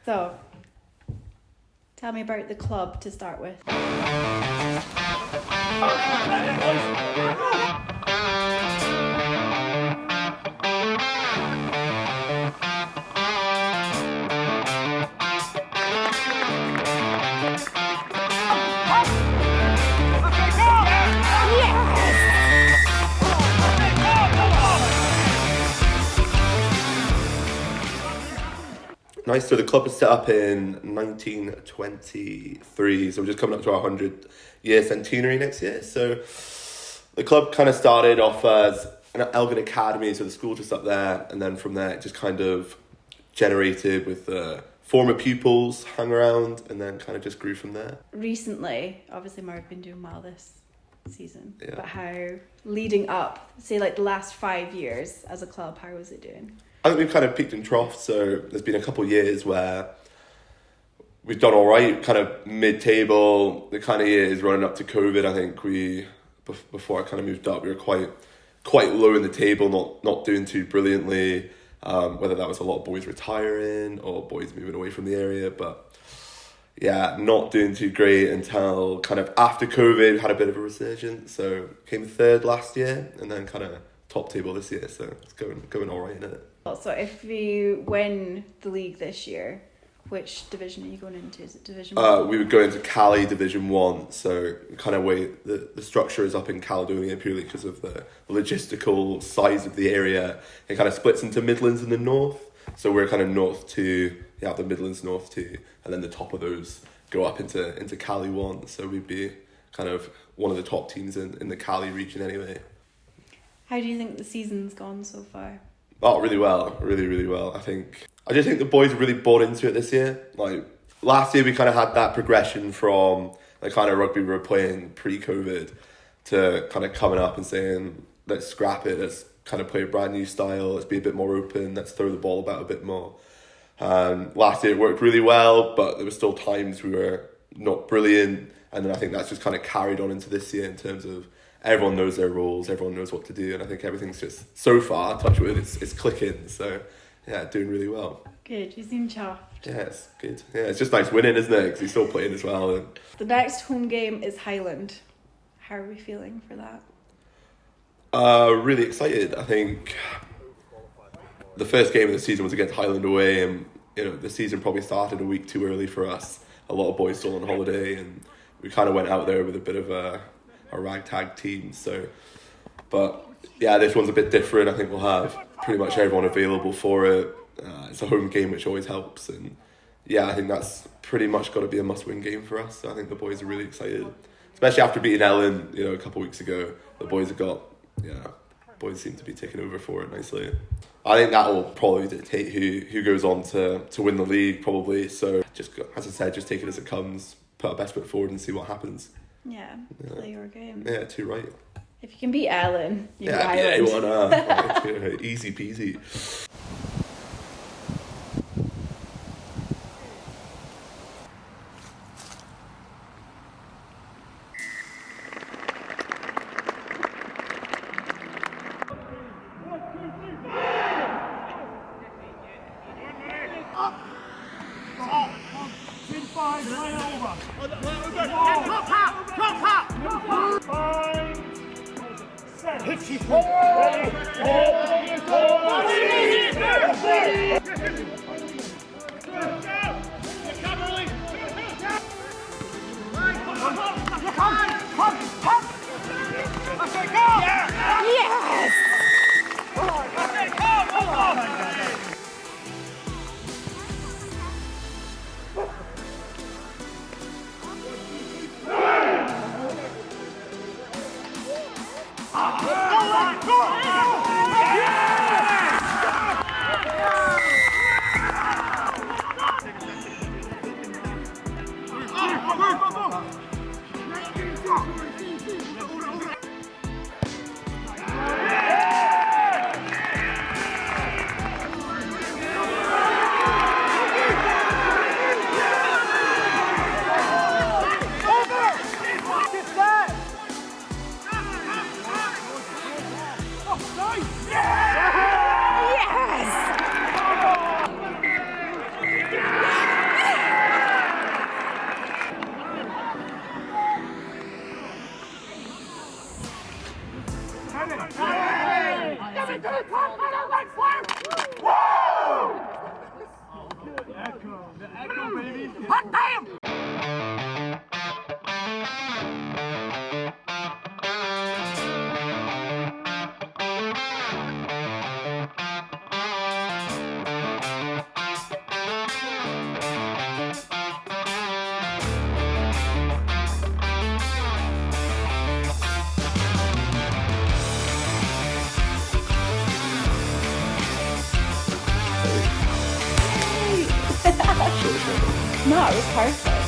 So, tell me about the club to start with. Nice. So the club was set up in 1923. So we're just coming up to our 100-year centenary next year. So the club kind of started off as an Elgin Academy, so the school just up there. And then from there, it just kind of generated with former pupils, hung around, and then kind of just grew from there. Recently, obviously Moray been doing well this season. Yeah. But how, leading up, say like the last 5 years as a club, how was it doing? I think we've kind of peaked and troughed, so there's been a couple of years where we've done all right, kind of mid-table. The kind of years running up to COVID, I think before I kind of moved up, we were quite low in the table, not doing too brilliantly, whether that was a lot of boys retiring or boys moving away from the area, but yeah, not doing too great until kind of after COVID, had a bit of a resurgence, so came third last year, and then kind of top table this year, so it's going all right, isn't it? So if you win the league this year, which division are you going into? Is it Division 1? We would go into Cali Division 1, so kind of way the structure is up in Caledonia purely because of the logistical size of the area. It kind of splits into Midlands and the North, so we're kind of North 2, you have the Midlands North 2, and then the top of those go up into Cali 1, so we'd be kind of one of the top teams in the Cali region anyway. How do you think the season's gone so far? Oh, really well. Really, really well. I just think the boys really bought into it this year. Like, last year we kind of had that progression from the kind of rugby we were playing pre-COVID to kind of coming up and saying, let's scrap it, let's kind of play a brand new style, let's be a bit more open, let's throw the ball about a bit more. Last year it worked really well, but there were still times we were not brilliant, and then I think that's just kind of carried on into this year in terms of everyone knows their roles, everyone knows what to do, and I think everything's just, so far, touch wood, it's clicking, so yeah, doing really well. Good, you seem chuffed. Yeah, it's good. Yeah, it's just nice winning, isn't it? Because he's still playing as well. And the next home game is Highland. How are we feeling for that? Really excited. I think the first game of the season was against Highland away, and the season probably started a week too early for us. A lot of boys still on holiday, and we kind of went out there with a bit of a ragtag team. So, but yeah, this one's a bit different. I think we'll have pretty much everyone available for it. It's a home game, which always helps, and yeah, I think that's pretty much got to be a must-win game for us. So I think the boys are really excited, especially after beating Ellen, a couple of weeks ago. The boys boys seem to be taking over for it nicely. I think that will probably dictate who goes on to win the league, probably. So just, as I said, just take it as it comes, put our best foot forward and see what happens. Yeah, play your game. Yeah, too right. If you can beat Ellen, you beat Highland. Easy peasy. short show. No, it was perfect.